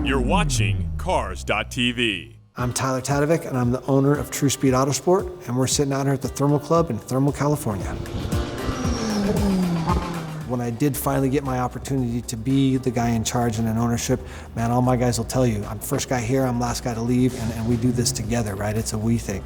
You're watching Cars.tv. I'm Tyler Tadevic, and I'm the owner of TruSpeed AutoSport, and we're sitting out here at the Thermal Club in Thermal, California. When I did finally get my opportunity to be the guy in charge and in ownership, man, all my guys will tell you, I'm first guy here, I'm last guy to leave, and we do this together, right? It's a we thing.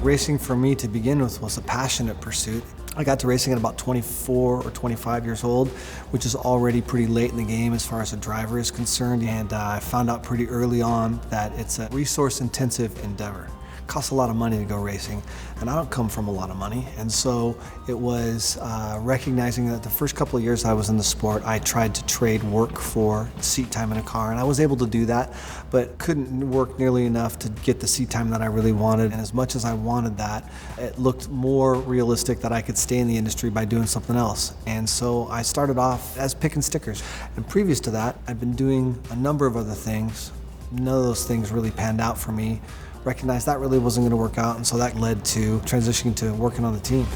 Racing for me to begin with was a passionate pursuit. I got to racing at about 24 or 25 years old, which is already pretty late in the game as far as a driver is concerned, and I found out pretty early on that it's a resource-intensive endeavor. It costs a lot of money to go racing, and I don't come from a lot of money, and so it was recognizing that the first couple of years I was in the sport, I tried to trade work for seat time in a car, and I was able to do that, but couldn't work nearly enough to get the seat time that I really wanted, and as much as I wanted that, it looked more realistic that I could stay in the industry by doing something else. And so I started off as picking stickers, and previous to that, I'd been doing a number of other things. None of those things really panned out for me. Recognized that really wasn't going to work out, and so that led to transitioning to working on the team.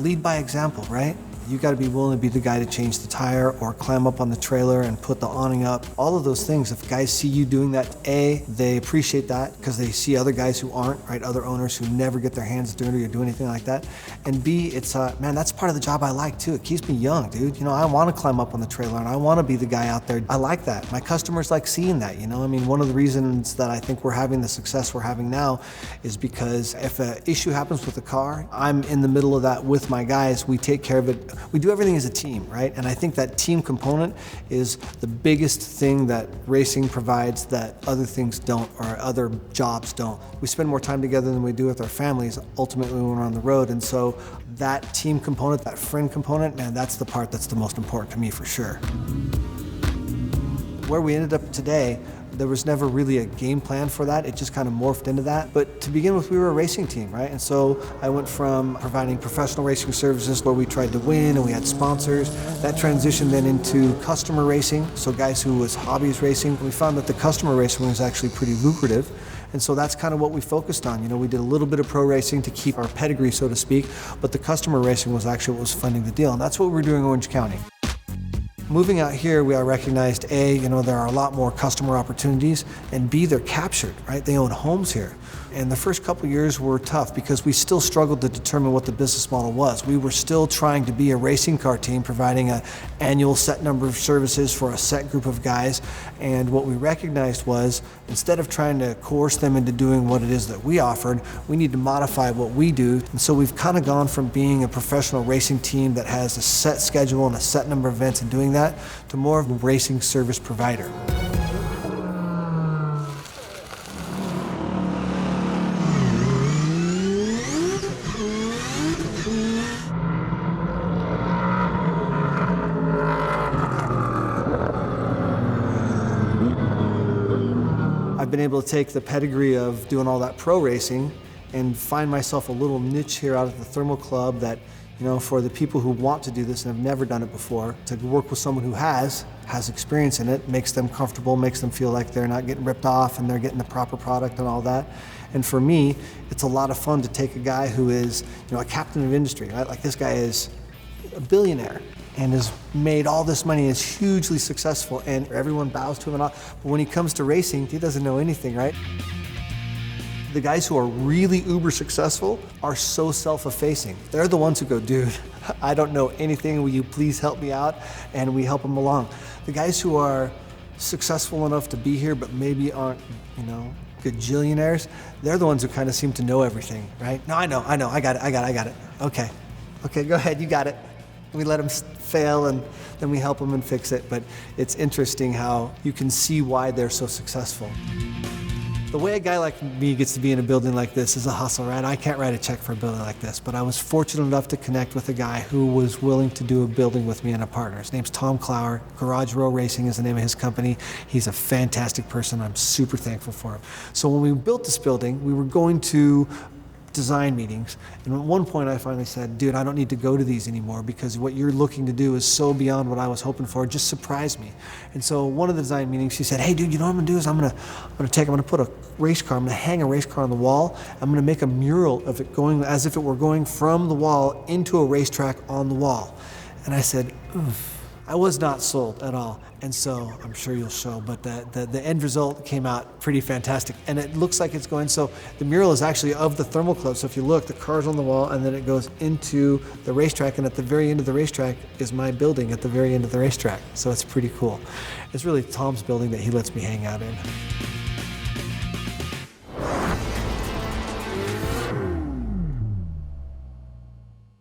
Lead by example, right? You got to be willing to be the guy to change the tire or climb up on the trailer and put the awning up. All of those things, if guys see you doing that, A, they appreciate that because they see other guys who aren't, right? Other owners who never get their hands dirty or do anything like that. And B, it's, man, that's part of the job I like too. It keeps me young, dude. You know, I want to climb up on the trailer and I want to be the guy out there. I like that. My customers like seeing that, you know? I mean, one of the reasons that I think we're having the success we're having now is because if an issue happens with the car, I'm in the middle of that with my guys. We take care of it. We do everything as a team, right? And I think that team component is the biggest thing that racing provides that other things don't, or other jobs don't. We spend more time together than we do with our families, ultimately when we're on the road. And so that team component, that friend component, man, that's the part that's the most important to me for sure. Where we ended up today, there was never really a game plan for that. It just kind of morphed into that. But to begin with, we were a racing team, right? And so I went from providing professional racing services where we tried to win and we had sponsors. That transitioned then into customer racing, so guys who was hobbies racing. We found that the customer racing was actually pretty lucrative. And so that's kind of what we focused on. You know, we did a little bit of pro racing to keep our pedigree, so to speak, but the customer racing was actually what was funding the deal. And that's what we're doing in Orange County. Moving out here, we are recognized, A, you know, there are a lot more customer opportunities, and B, they're captured, right? They own homes here. And the first couple of years were tough because we still struggled to determine what the business model was. We were still trying to be a racing car team, providing an annual set number of services for a set group of guys. And what we recognized was, instead of trying to coerce them into doing what it is that we offered, we need to modify what we do. And so we've kind of gone from being a professional racing team that has a set schedule and a set number of events and doing that, to more of a racing service provider. I've been able to take the pedigree of doing all that pro racing and find myself a little niche here out at the Thermal Club that, you know, for the people who want to do this and have never done it before, to work with someone who has experience in it, makes them comfortable, makes them feel like they're not getting ripped off and they're getting the proper product and all that. And for me, it's a lot of fun to take a guy who is, you know, a captain of industry, right? Like this guy is a billionaire and has made all this money, is hugely successful, and everyone bows to him and all. But when he comes to racing, he doesn't know anything, right? The guys who are really uber successful are so self-effacing. They're the ones who go, dude, I don't know anything, will you please help me out? And we help them along. The guys who are successful enough to be here but maybe aren't, you know, gajillionaires, they're the ones who kind of seem to know everything, right? No, I know, I got it. Okay, go ahead, you got it. We let them fail and then we help them and fix it. But it's interesting how you can see why they're so successful. The way a guy like me gets to be in a building like this is a hustle, right? I can't write a check for a building like this, but I was fortunate enough to connect with a guy who was willing to do a building with me and a partner. His name's Tom Clower. Garage Row Racing is the name of his company. He's a fantastic person. I'm super thankful for him. So when we built this building, we were going to design meetings. And at one point I finally said, dude, I don't need to go to these anymore because what you're looking to do is so beyond what I was hoping for. Just surprise me. And so one of the design meetings, she said, hey dude, you know what I'm gonna do is I'm gonna put a race car, I'm gonna hang a race car on the wall. I'm gonna make a mural of it going as if it were going from the wall into a racetrack on the wall. And I said, oof. I was not sold at all, and so I'm sure you'll show, but the end result came out pretty fantastic, and it looks like it's going, so the mural is actually of the thermal club, so if you look, the car's on the wall, and then it goes into the racetrack, and at the very end of the racetrack is my building at the very end of the racetrack, so it's pretty cool. It's really Tom's building that he lets me hang out in.